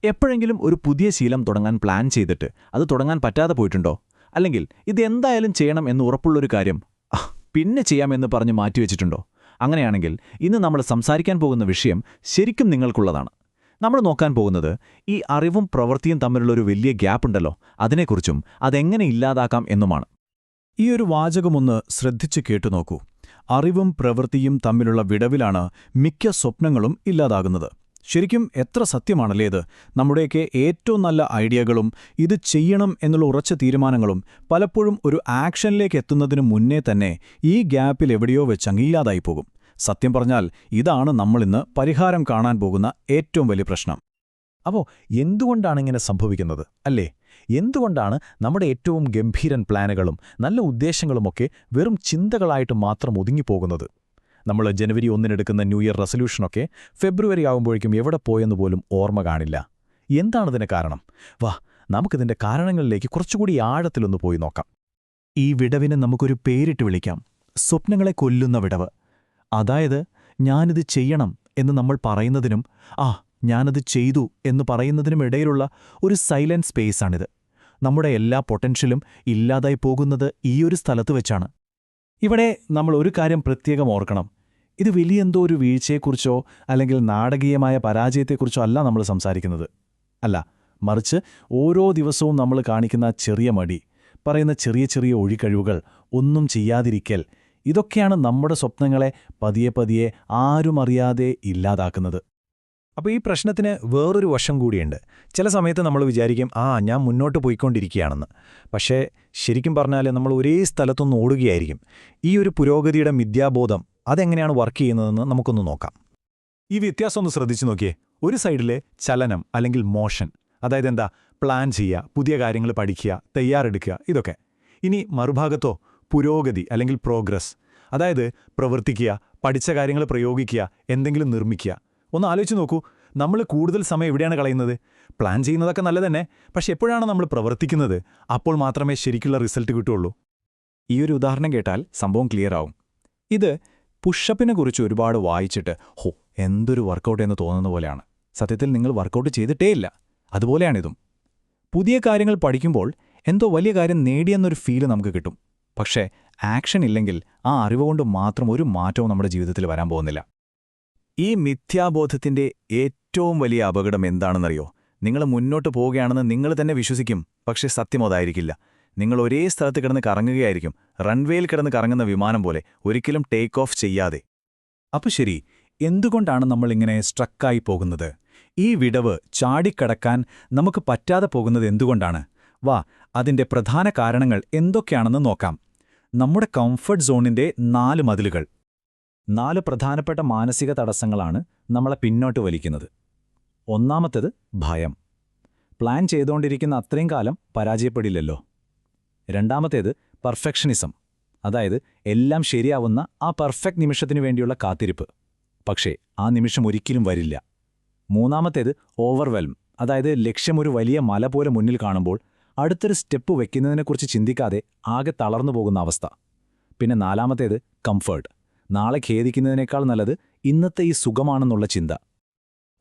എപ്പോഴെങ്കിലും ഒരു പുതിയ ശീലം തുടങ്ങാൻ പ്ലാൻ ചെയ്തിട്ട് അത് തുടങ്ങാൻ പറ്റാതെ പോയിട്ടുണ്ടോ? അല്ലെങ്കിൽ ഇതെന്തായാലും ചെയ്യണം എന്ന് ഉറപ്പുള്ളൊരു കാര്യം പിന്നെ ചെയ്യാമെന്ന് പറഞ്ഞ് മാറ്റിവെച്ചിട്ടുണ്ടോ? അങ്ങനെയാണെങ്കിൽ ഇന്ന് നമ്മൾ സംസാരിക്കാൻ പോകുന്ന വിഷയം ശരിക്കും നിങ്ങൾക്കുള്ളതാണ്. നമ്മൾ നോക്കാൻ പോകുന്നത് ഈ അറിവും പ്രവൃത്തിയും തമ്മിലുള്ളൊരു വലിയ ഗ്യാപ്പുണ്ടല്ലോ, അതിനെക്കുറിച്ചും അതെങ്ങനെ ഇല്ലാതാക്കാം എന്നുമാണ്. ഈ ഒരു വാചകമൊന്ന് ശ്രദ്ധിച്ചു കേട്ടുനോക്കൂ. അറിവും പ്രവൃത്തിയും തമ്മിലുള്ള വിടവിലാണ് മിക്ക സ്വപ്നങ്ങളും ഇല്ലാതാകുന്നത്. ശരിക്കും എത്ര സത്യമാണല്ലേ ഇത്? നമ്മുടെയൊക്കെ ഏറ്റവും നല്ല ഐഡിയകളും ഇത് ചെയ്യണം എന്നുള്ള ഉറച്ച തീരുമാനങ്ങളും പലപ്പോഴും ഒരു ആക്ഷനിലേക്ക് എത്തുന്നതിനു മുന്നേ തന്നെ ഈ ഗ്യാപ്പിൽ എവിടെയോ വെച്ചങ്ങ് ഇല്ലാതായി പോകും. സത്യം പറഞ്ഞാൽ ഇതാണ് നമ്മളിന്ന് പരിഹാരം കാണാൻ പോകുന്ന ഏറ്റവും വലിയ പ്രശ്നം. അപ്പോൾ എന്തുകൊണ്ടാണിങ്ങനെ സംഭവിക്കുന്നത് അല്ലേ? എന്തുകൊണ്ടാണ് നമ്മുടെ ഏറ്റവും ഗംഭീരൻ പ്ലാനുകളും നല്ല ഉദ്ദേശങ്ങളുമൊക്കെ വെറും ചിന്തകളായിട്ട് മാത്രം ഒതുങ്ങിപ്പോകുന്നത്? നമ്മൾ ജനുവരി 1 എടുക്കുന്ന ന്യൂ ഇയർ റെസൊല്യൂഷനൊക്കെ ഫെബ്രുവരി ആകുമ്പോഴേക്കും എവിടെ പോയെന്ന് പോലും ഓർമ്മ കാണില്ല. എന്താണതിന് കാരണം? വാ, നമുക്കിതിൻ്റെ കാരണങ്ങളിലേക്ക് കുറച്ചുകൂടി ആഴത്തിലൊന്ന് പോയി നോക്കാം. ഈ വിടവിന് നമുക്കൊരു പേരിട്ട് വിളിക്കാം: സ്വപ്നങ്ങളെ കൊല്ലുന്ന വിടവ്. അതായത്, ഞാനിത് ചെയ്യണം എന്ന് നമ്മൾ പറയുന്നതിനും ഞാനത് ചെയ്തു എന്ന് പറയുന്നതിനുമിടയിലുള്ള ഒരു സൈലന്റ് സ്പേസാണിത്. നമ്മുടെ എല്ലാ പൊട്ടൻഷ്യലും ഇല്ലാതായി പോകുന്നത് ഈയൊരു സ്ഥലത്ത് വെച്ചാണ്. ഇവിടെ നമ്മൾ ഒരു കാര്യം പ്രത്യേകം ഓർക്കണം. ഇത് വലിയ എന്തോ ഒരു വീഴ്ചയെക്കുറിച്ചോ അല്ലെങ്കിൽ നാടകീയമായ പരാജയത്തെക്കുറിച്ചോ അല്ല നമ്മൾ സംസാരിക്കുന്നത്. അല്ല, മറിച്ച് ഓരോ ദിവസവും നമ്മൾ കാണിക്കുന്ന ചെറിയ മടി, പറയുന്ന ചെറിയ ചെറിയ ഒഴികഴിവുകൾ, ഒന്നും ചെയ്യാതിരിക്കൽ, ഇതൊക്കെയാണ് നമ്മുടെ സ്വപ്നങ്ങളെ പതിയെ പതിയെ ആരും അറിയാതെ ഇല്ലാതാക്കുന്നത്. അപ്പോൾ ഈ പ്രശ്നത്തിന് വേറൊരു വശം കൂടിയുണ്ട്. ചില സമയത്ത് നമ്മൾ വിചാരിക്കും, ഞാൻ മുന്നോട്ട് പോയിക്കൊണ്ടിരിക്കുകയാണെന്ന്. പക്ഷേ ശരിക്കും പറഞ്ഞാൽ നമ്മൾ ഒരേ സ്ഥലത്തൊന്ന് ഓടുകയായിരിക്കും. ഈ ഒരു പുരോഗതിയുടെ മിഥ്യാബോധം അതെങ്ങനെയാണ് വർക്ക് ചെയ്യുന്നതെന്ന് നമുക്കൊന്ന് നോക്കാം. ഈ വ്യത്യാസം ഒന്ന് ശ്രദ്ധിച്ചു നോക്കിയേ. ഒരു സൈഡിലെ ചലനം അല്ലെങ്കിൽ മോഷൻ, അതായത് എന്താ, പ്ലാൻ ചെയ്യുക, പുതിയ കാര്യങ്ങൾ പഠിക്കുക, തയ്യാറെടുക്കുക, ഇതൊക്കെ. ഇനി മറുഭാഗത്തോ പുരോഗതി അല്ലെങ്കിൽ പ്രോഗ്രസ്, അതായത് പ്രവർത്തിക്കുക, പഠിച്ച കാര്യങ്ങൾ പ്രയോഗിക്കുക, എന്തെങ്കിലും നിർമ്മിക്കുക. ഒന്ന് ആലോചിച്ച് നോക്കൂ, നമ്മൾ കൂടുതൽ സമയം എവിടെയാണ് കളയുന്നത്? പ്ലാൻ ചെയ്യുന്നതൊക്കെ നല്ല തന്നെ, പക്ഷെ എപ്പോഴാണ് നമ്മൾ പ്രവർത്തിക്കുന്നത്? അപ്പോൾ മാത്രമേ ശരിക്കുള്ള റിസൾട്ട് കിട്ടുള്ളൂ. ഈ ഒരു ഉദാഹരണം കേട്ടാൽ സംഭവം ക്ലിയർ ആവും. ഇത് പുഷപ്പിനെ കുറിച്ച് ഒരുപാട് വായിച്ചിട്ട് എന്തൊരു വർക്കൗട്ട് എന്ന് തോന്നുന്ന പോലെയാണ്. സത്യത്തിൽ നിങ്ങൾ വർക്കൗട്ട് ചെയ്തിട്ടേയില്ല. അതുപോലെയാണിതും. പുതിയ കാര്യങ്ങൾ പഠിക്കുമ്പോൾ എന്തോ വലിയ കാര്യം നേടിയെന്നൊരു ഫീല് നമുക്ക് കിട്ടും. പക്ഷേ ആക്ഷൻ ഇല്ലെങ്കിൽ ആ അറിവുകൊണ്ട് മാത്രം ഒരു മാറ്റവും നമ്മുടെ ജീവിതത്തിൽ വരാൻ പോകുന്നില്ല. ഈ മിഥ്യാബോധത്തിന്റെ ഏറ്റവും വലിയ അപകടം എന്താണെന്നറിയോ? നിങ്ങൾ മുന്നോട്ട് പോവുകയാണെന്ന് നിങ്ങൾ തന്നെ വിശ്വസിക്കും, പക്ഷേ സത്യം അതായിരിക്കില്ല. നിങ്ങൾ ഒരേ സ്ഥലത്ത് കിടന്ന് കറങ്ങുകയായിരിക്കും, റൺവേയിൽ കിടന്ന് കറങ്ങുന്ന വിമാനം പോലെ, ഒരിക്കലും ടേക്ക് ഓഫ് ചെയ്യാതെ. അപ്പോൾ ശരി, എന്തുകൊണ്ടാണ് നമ്മളിങ്ങനെ സ്ട്രക്കായി പോകുന്നത്? ഈ വിടവ് ചാടിക്കടക്കാൻ നമുക്ക് പറ്റാതെ പോകുന്നത് എന്തുകൊണ്ടാണ്? വാ, അതിന്റെ പ്രധാന കാരണങ്ങൾ എന്തൊക്കെയാണെന്ന് നോക്കാം. നമ്മുടെ കംഫർട്ട് സോണിന്റെ 4 മതിലുകൾ. 4 പ്രധാനപ്പെട്ട മാനസിക തടസ്സങ്ങളാണ് നമ്മളെ പിന്നോട്ട് വലിക്കുന്നത്. ഒന്നാമത്തേത് ഭയം. പ്ലാൻ ചെയ്തുകൊണ്ടിരിക്കുന്ന അത്രയും കാലം പരാജയപ്പെടില്ലല്ലോ. രണ്ടാമത്തേത് പെർഫെക്ഷനിസം, അതായത് എല്ലാം ശരിയാവുന്ന ആ പെർഫെക്റ്റ് നിമിഷത്തിനു വേണ്ടിയുള്ള കാത്തിരിപ്പ്. പക്ഷേ ആ നിമിഷം ഒരിക്കലും വരില്ല. മൂന്നാമത്തേത് ഓവർവെൽം, അതായത് ലക്ഷ്യമൊരു വലിയ മല പോലെ മുന്നിൽ കാണുമ്പോൾ അടുത്തൊരു സ്റ്റെപ്പ് വയ്ക്കുന്നതിനെക്കുറിച്ച് ചിന്തിക്കാതെ ആകെ തളർന്നു പോകുന്ന അവസ്ഥ. പിന്നെ നാലാമത്തേത് കംഫർട്ട്, നാളെ ഖേദിക്കുന്നതിനേക്കാൾ നല്ലത് ഇന്നത്തെ ഈ സുഖമാണെന്നുള്ള ചിന്ത.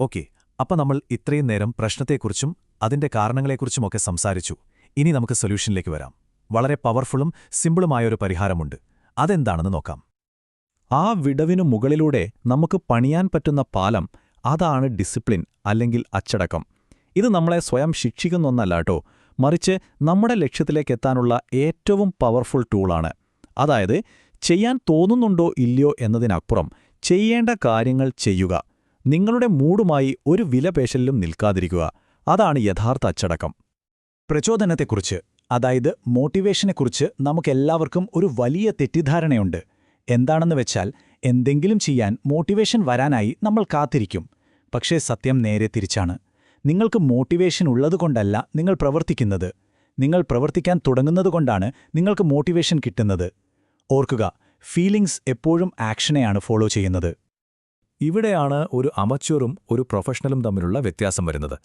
ഓക്കെ, അപ്പം നമ്മൾ ഇത്രയും നേരം പ്രശ്നത്തെക്കുറിച്ചും അതിന്റെ കാരണങ്ങളെക്കുറിച്ചുമൊക്കെ സംസാരിച്ചു. ഇനി നമുക്ക് സൊല്യൂഷനിലേക്ക് വരാം. വളരെ പവർഫുള്ളും സിമ്പിളുമായൊരു പരിഹാരമുണ്ട്. അതെന്താണെന്ന് നോക്കാം. ആ വിടവിനു മുകളിലൂടെ നമുക്ക് പണിയാൻ പറ്റുന്ന പാലം, അതാണ് ഡിസിപ്ലിൻ അല്ലെങ്കിൽ അച്ചടക്കം. ഇത് നമ്മളെ സ്വയം ശിക്ഷിക്കുന്നൊന്നല്ല കേട്ടോ, മറിച്ച് നമ്മുടെ ലക്ഷ്യത്തിലേക്കെത്താനുള്ള ഏറ്റവും പവർഫുൾ ടൂളാണ്. അതായത്, ചെയ്യാൻ തോന്നുന്നുണ്ടോ ഇല്ലയോ എന്നതിനപ്പുറം ചെയ്യേണ്ട കാര്യങ്ങൾ ചെയ്യുക. നിങ്ങളുടെ മൂടുമായി ഒരു വിലപേശലിലും നിൽക്കാതിരിക്കുക. അതാണ് യഥാർത്ഥ അച്ചടക്കം. പ്രചോദനത്തെക്കുറിച്ച്, അതായത് മോട്ടിവേഷനെക്കുറിച്ച് നമുക്കെല്ലാവർക്കും ഒരു വലിയ തെറ്റിദ്ധാരണയുണ്ട്. എന്താണെന്ന് വെച്ചാൽ, എന്തെങ്കിലും ചെയ്യാൻ മോട്ടിവേഷൻ വരാനായി നമ്മൾ കാത്തിരിക്കും. പക്ഷേ സത്യം നേരെ തിരിച്ചാണ്. നിങ്ങൾക്ക് മോട്ടിവേഷൻ ഉള്ളതുകൊണ്ടല്ല നിങ്ങൾ പ്രവർത്തിക്കുന്നത്. നിങ്ങൾ പ്രവർത്തിക്കാൻ തുടങ്ങുന്നതുകൊണ്ടാണ് നിങ്ങൾക്ക് മോട്ടിവേഷൻ കിട്ടുന്നത്. ഓർക്കുക, ഫീലിംഗ്സ് എപ്പോഴും ആക്ഷനെയാണ് ഫോളോ ചെയ്യുന്നത്. ഇവിടെയാണ് ഒരു അമച്വറും ഒരു പ്രൊഫഷണലും തമ്മിലുള്ള വ്യത്യാസം വരുന്നത്.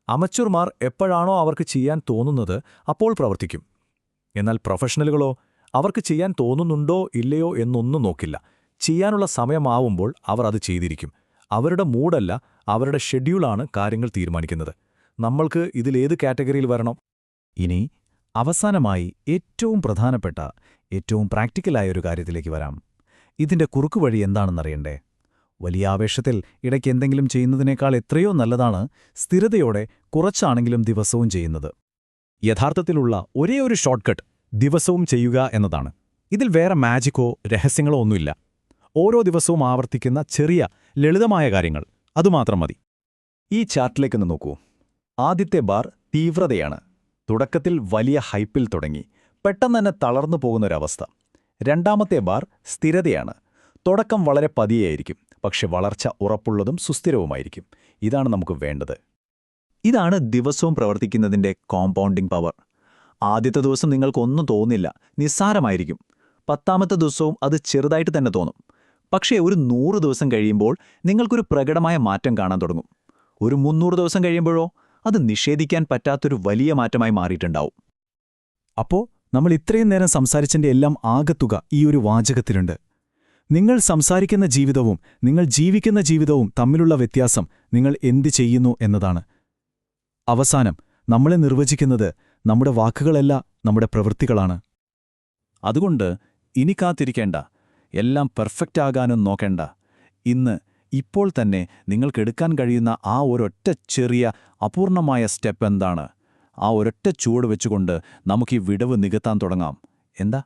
അമച്വർമാർ എപ്പോഴാണോ അവർക്ക് ചെയ്യാൻ തോന്നുന്നത് അപ്പോൾ പ്രവർത്തിക്കും. എന്നാൽ പ്രൊഫഷണലുകളോ, അവർക്ക് ചെയ്യാൻ തോന്നുന്നുണ്ടോ ഇല്ലയോ എന്നൊന്നും നോക്കില്ല. ചെയ്യാനുള്ള സമയമാവുമ്പോൾ അവർ അത് ചെയ്തിരിക്കും. അവരുടെ മൂഡല്ല, അവരുടെ ഷെഡ്യൂളാണ് കാര്യങ്ങൾ തീരുമാനിക്കുന്നത്. നമ്മൾക്ക് ഇതിലേത് കാറ്റഗറിയിൽ വരണം? ഇനി അവസാനമായി ഏറ്റവും പ്രധാനപ്പെട്ട ഏറ്റവും പ്രാക്ടിക്കലായ ഒരു കാര്യത്തിലേക്ക് വരാം. ഇതിന്റെ കുറുക്കുവഴി എന്താണെന്നറിയണ്ടേ? വലിയ ആവേശത്തിൽ ഇടയ്ക്ക് എന്തെങ്കിലും ചെയ്യുന്നതിനേക്കാൾ എത്രയോ നല്ലതാണ് സ്ഥിരതയോടെ കുറച്ചാണെങ്കിലും ദിവസവും ചെയ്യുന്നത്. യഥാർത്ഥത്തിലുള്ള ഒരേയൊരു ഷോർട്ട്കട്ട് ദിവസവും ചെയ്യുക എന്നതാണ്. ഇതിൽ വേറെ മാജിക്കോ രഹസ്യങ്ങളോ ഒന്നുമില്ല. ഓരോ ദിവസവും ആവർത്തിക്കുന്ന ചെറിയ ലളിതമായ കാര്യങ്ങൾ അതുമാത്രം മതി. ഈ ചാർട്ടിലേക്കൊന്ന് നോക്കൂ. ആദ്യത്തെ ബാർ തീവ്രതയാണ്. തുടക്കത്തിൽ വലിയ ഹൈപ്പിൽ തുടങ്ങി പെട്ടെന്ന് തന്നെ തളർന്നു പോകുന്നൊരവസ്ഥ. രണ്ടാമത്തെ ബാർ സ്ഥിരതയാണ്. തുടക്കം വളരെ പതിയെയായിരിക്കും, പക്ഷെ വളർച്ച ഉറപ്പുള്ളതും സുസ്ഥിരവുമായിരിക്കും. ഇതാണ് നമുക്ക് വേണ്ടത്. ഇതാണ് ദിവസവും പ്രവർത്തിക്കുന്നതിന്റെ കോമ്പൗണ്ടിംഗ് പവർ. ആദ്യത്തെ ദിവസം നിങ്ങൾക്കൊന്നും തോന്നില്ല, നിസ്സാരമായിരിക്കും. 10ാമത്തെ ദിവസവും അത് ചെറുതായിട്ട് തന്നെ തോന്നും. പക്ഷേ ഒരു 100 ദിവസം കഴിയുമ്പോൾ നിങ്ങൾക്കൊരു പ്രകടമായ മാറ്റം കാണാൻ തുടങ്ങും. ഒരു 300 ദിവസം കഴിയുമ്പോഴോ അത് നിഷേധിക്കാൻ പറ്റാത്തൊരു വലിയ മാറ്റമായി മാറിയിട്ടുണ്ടാവും. അപ്പോ നമ്മൾ ഇത്രയും നേരം സംസാരിച്ചതിന്റെ എല്ലാം ആകത്തുക ഈ ഒരു വാചകത്തിലുണ്ട്. നിങ്ങൾ സംസാരിക്കുന്ന ജീവിതവും നിങ്ങൾ ജീവിക്കുന്ന ജീവിതവും തമ്മിലുള്ള വ്യത്യാസം നിങ്ങൾ എന്ത് ചെയ്യുന്നു എന്നതാണ്. അവസാനം നമ്മളെ നിർവചിക്കുന്നത് നമ്മുടെ വാക്കുകളല്ല, നമ്മുടെ പ്രവൃത്തികളാണ്. അതുകൊണ്ട് ഇനി കാത്തിരിക്കേണ്ട, എല്ലാം പെർഫെക്റ്റ് ആകാനും നോക്കേണ്ട. ഇപ്പോൾ തന്നെ നിങ്ങൾക്കെടുക്കാൻ കഴിയുന്ന ആ ഒരൊറ്റ ചെറിയ അപൂർണമായ സ്റ്റെപ്പ് എന്താണ്? ആ ഒരൊറ്റ ചുവട് വെച്ചുകൊണ്ട് നമുക്ക് ഈ വിടവ് നികത്താൻ തുടങ്ങാം. എന്താ?